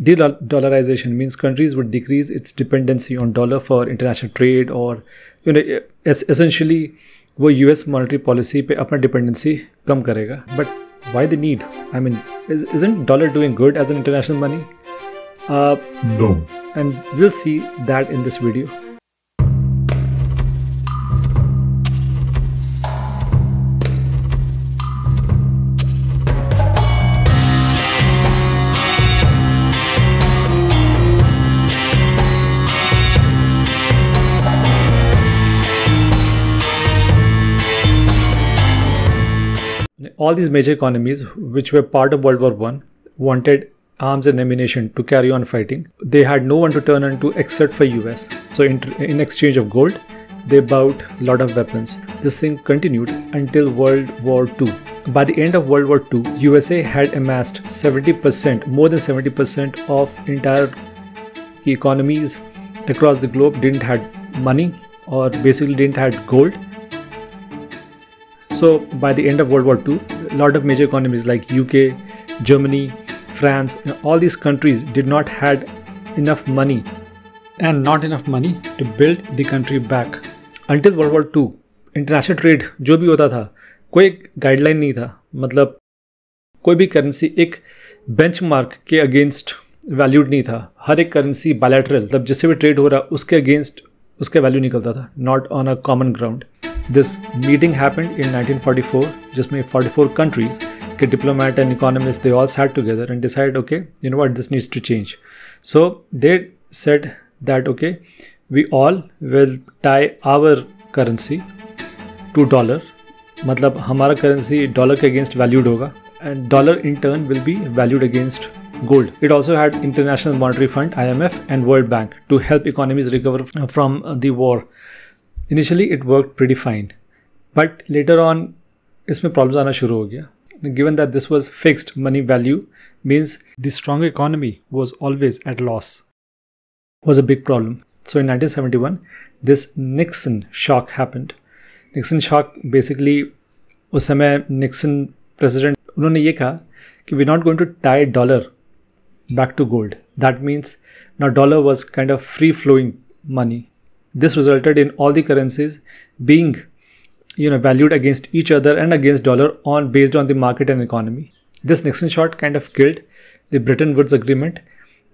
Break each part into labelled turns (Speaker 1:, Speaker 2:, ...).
Speaker 1: De-dollarization means countries would decrease its dependency on dollar for international trade, or essentially वो US monetary policy पे अपना dependency कम करेगा. But why the need? I mean, isn't dollar doing good as an international money?
Speaker 2: No.
Speaker 1: And we'll see that in this video. All these major economies, which were part of World War I, wanted arms and ammunition to carry on fighting. They had no one to turn on to except for US. So in exchange of gold, they bought a lot of weapons. This thing continued until World War II. By the end of World War II, USA had amassed 70%, more than 70% of entire economies across the globe didn't have money, or basically didn't have gold. So by the end of World War II, a lot of major economies like UK, Germany, France, all these countries did not had enough money, and not enough money to build the country back. Until World War II, international trade जो भी होता था, कोई guideline नहीं था. मतलब कोई भी करेंसी एक बेंचमार्क के अगेंस्ट वैल्यूड नहीं था. हर एक करेंसी बायलैटरल, मतलब जिससे भी ट्रेड हो रहा उसके अगेंस्ट उसका वैल्यू निकलता था, not on a common ground. This meeting happened in 1944, जिसमें 44 countries के diplomat and economists, they all sat together and decided, okay, you know what, this needs to change. So they said that, okay, we all will tie our currency to dollar. मतलब हमारा currency dollar के against valued होगा, and dollar in turn will be valued against gold. It also had International Monetary Fund, IMF, and World Bank to help economies recover from the war. Initially it worked pretty fine, but later on इसमें problems आना शुरू हो गया. Given that this was fixed money value, means the strong economy was always at loss, was a big problem. So in 1971, this Nixon shock happened. Nixon shock basically, उस समय Nixon president उन्होंने ये कहा कि we're not going to tie dollar back to gold. That means now dollar was kind of free flowing money. This resulted in all the currencies being, valued against each other and against dollar based on the market and economy. This Nixon shot kind of killed the Bretton Woods Agreement,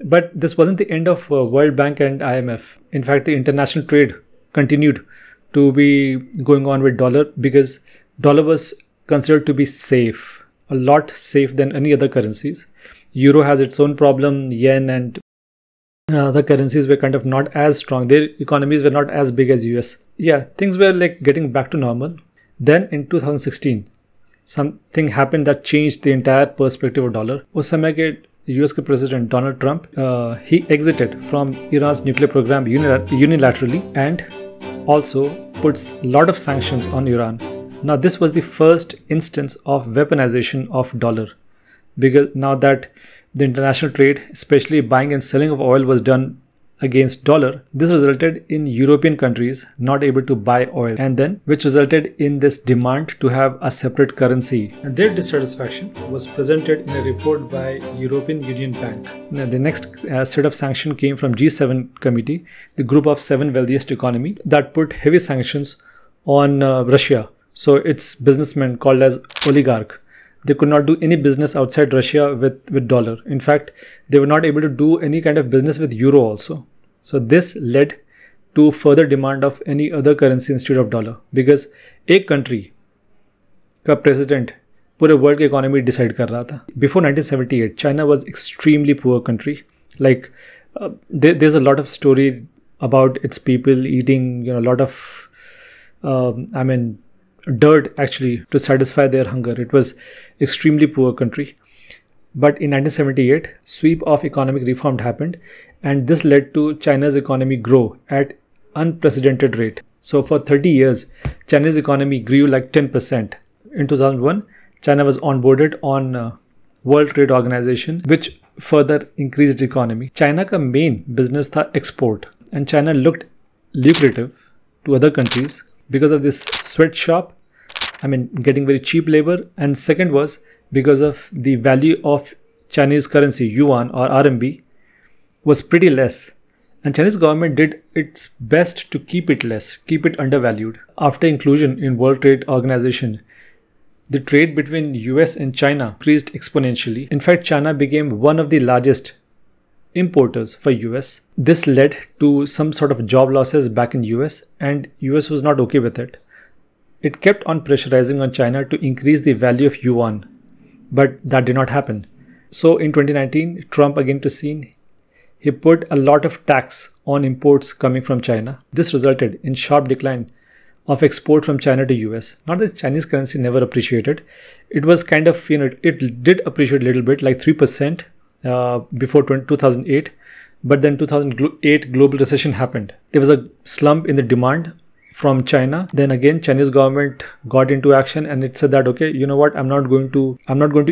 Speaker 1: but this wasn't the end of World Bank and IMF. In fact, the international trade continued to be going on with dollar because dollar was considered to be safe, a lot safe than any other currencies. Euro has its own problem, yen and other currencies were kind of not as strong. Their economies were not as big as US. Yeah, things were like getting back to normal. Then in 2016, something happened that changed the entire perspective of dollar. उस समय के US के president Donald Trump, he exited from Iran's nuclear program unilaterally and also puts a lot of sanctions on Iran. Now this was the first instance of weaponization of dollar, because now that the international trade, especially buying and selling of oil, was done against dollar, this resulted in European countries not able to buy oil, and then which resulted in this demand to have a separate currency. And their dissatisfaction was presented in a report by European Union Bank. Now, the next set of sanctions came from G7 committee, the group of 7 wealthiest economy, that put heavy sanctions on Russia. So its businessmen called as oligarch, they could not do any business outside Russia with dollar. In fact, they were not able to do any kind of business with euro also. So this led to further demand of any other currency instead of dollar, because एक country का president पूरे world की economy decide कर रहा था. Before 1978, China was extremely poor country. Like there's a lot of story about its people eating a lot of dirt actually to satisfy their hunger. It was extremely poor country. But in 1978, sweep of economic reform happened, and this led to China's economy grow at unprecedented rate. So for 30 years, China's economy grew like 10%. In 2001, China was onboarded on World Trade Organization, which further increased the economy. China का main business था export, and China looked lucrative to other countries because of this sweatshop, getting very cheap labor, and second was because of the value of Chinese currency, yuan or RMB, was pretty less. And Chinese government did its best to keep it less, keep it undervalued. After inclusion in World Trade Organization, the trade between US and China increased exponentially. In fact, China became one of the largest importers for US. This led to some sort of job losses back in US, and US was not okay with it. It kept on pressurizing on China to increase the value of yuan, but that did not happen. So in 2019, Trump again to scene. He put a lot of tax on imports coming from China. This resulted in sharp decline of export from China to US. Not that Chinese currency never appreciated. It was kind of, it did appreciate a little bit, like 3% before 2008. But then 2008 global recession happened. There was a slump in the demand from China. Then again, Chinese government got into action and it said that, okay, you know what, I'm not going to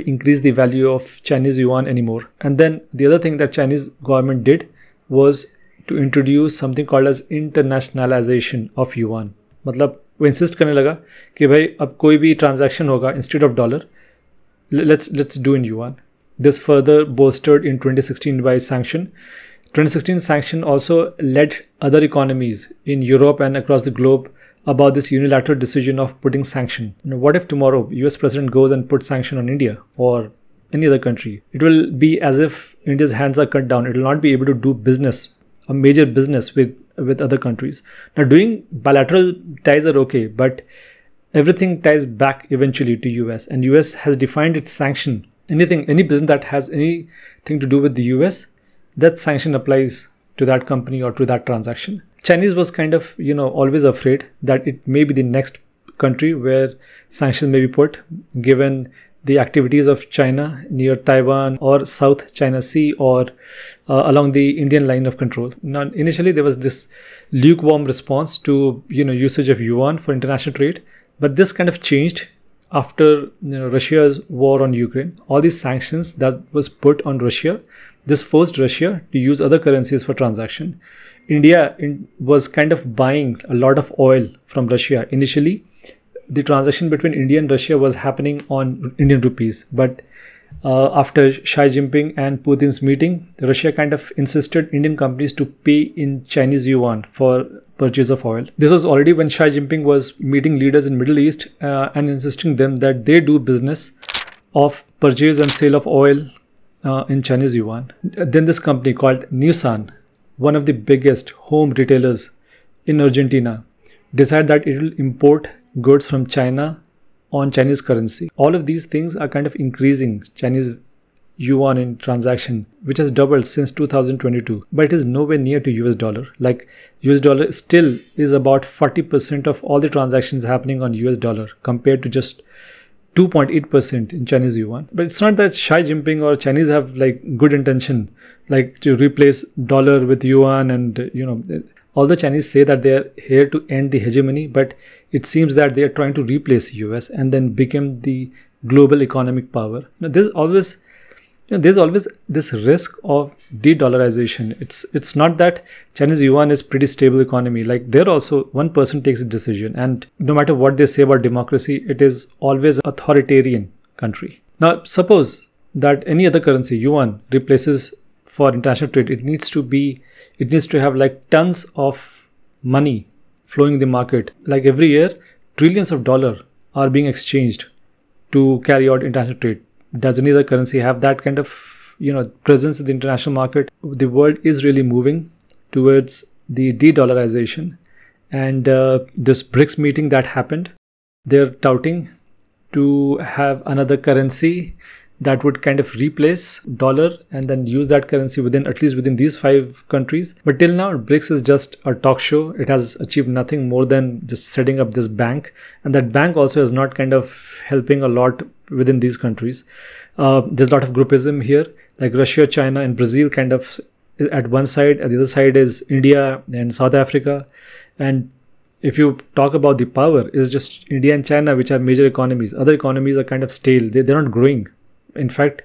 Speaker 1: increase the value of Chinese yuan anymore. And then the other thing that Chinese government did was to introduce something called as internationalization of yuan. मतलब वो insist करने लगा कि भाई अब कोई भी transaction होगा instead of dollar, let's do in yuan. This further bolstered in 2016 by sanction. 2016 sanction also led other economies in Europe and across the globe about this unilateral decision of putting sanction. What if tomorrow US president goes and puts sanction on India or any other country? It will be as if India's hands are cut down. It will not be able to do business, a major business with other countries. Now, doing bilateral ties are okay, but everything ties back eventually to US, and US has defined its sanction. Any business that has anything to do with the US, that sanction applies to that company or to that transaction. Chinese was kind of, always afraid that it may be the next country where sanctions may be put, given the activities of China near Taiwan or South China Sea or along the Indian line of control. Now, initially there was this lukewarm response to, usage of yuan for international trade, but this kind of changed after Russia's war on Ukraine. All these sanctions that was put on Russia, this forced Russia to use other currencies for transaction. India was kind of buying a lot of oil from Russia. Initially, the transaction between India and Russia was happening on Indian rupees. But after Xi Jinping and Putin's meeting, Russia kind of insisted Indian companies to pay in Chinese yuan for purchase of oil. This was already when Xi Jinping was meeting leaders in Middle East and insisting them that they do business of purchase and sale of oil in Chinese yuan. Then this company called Nissan, one of the biggest home retailers in Argentina, decided that it will import goods from China on Chinese currency. All of these things are kind of increasing Chinese yuan in transaction, which has doubled since 2022, but it is nowhere near to US dollar. Like US dollar still is about 40% of all the transactions happening on US dollar compared to just 2.8% in Chinese yuan. But it's not that Xi Jinping or Chinese have like good intention, like to replace dollar with yuan, and although Chinese say that they are here to end the hegemony, but it seems that they are trying to replace US and then become the global economic power. Now, there's always this risk of de-dollarization. It's not that Chinese yuan is pretty stable economy. Like there also one person takes a decision, and no matter what they say about democracy, it is always authoritarian country. Now suppose that any other currency, yuan, replaces for international trade. It needs to have like tons of money flowing in the market. Like every year, trillions of dollars are being exchanged to carry out international trade. Does any other currency have that kind of presence in the international market? The world is really moving towards the de-dollarization, and this BRICS meeting that happened, they're touting to have another currency that would kind of replace dollar and then use that currency at least within these 5 countries. But till now, BRICS is just a talk show. It has achieved nothing more than just setting up this bank, and that bank also is not kind of helping a lot within these countries. There's a lot of groupism here, like Russia, China, and Brazil kind of at one side, and the other side is India and South Africa. And if you talk about the power, it's just India and China, which are major economies. Other economies are kind of stale. They're not growing. In fact,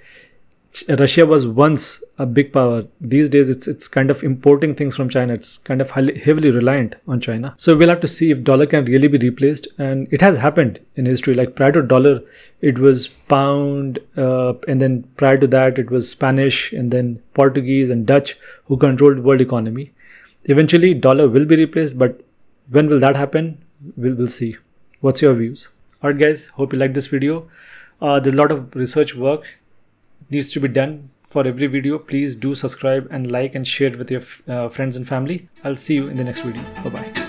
Speaker 1: Russia was once a big power. These days, it's kind of importing things from China. It's kind of heavily reliant on China. So we'll have to see if dollar can really be replaced, and it has happened in history. Like prior to dollar, it was pound, and then prior to that, it was Spanish, and then Portuguese and Dutch who controlled world economy. Eventually, dollar will be replaced, but when will that happen? We'll see. What's your views? Alright, guys. Hope you like this video. There's a lot of research work needs to be done for every video. Please do subscribe and like and share it with your friends and family. I'll see you in the next video. Bye bye.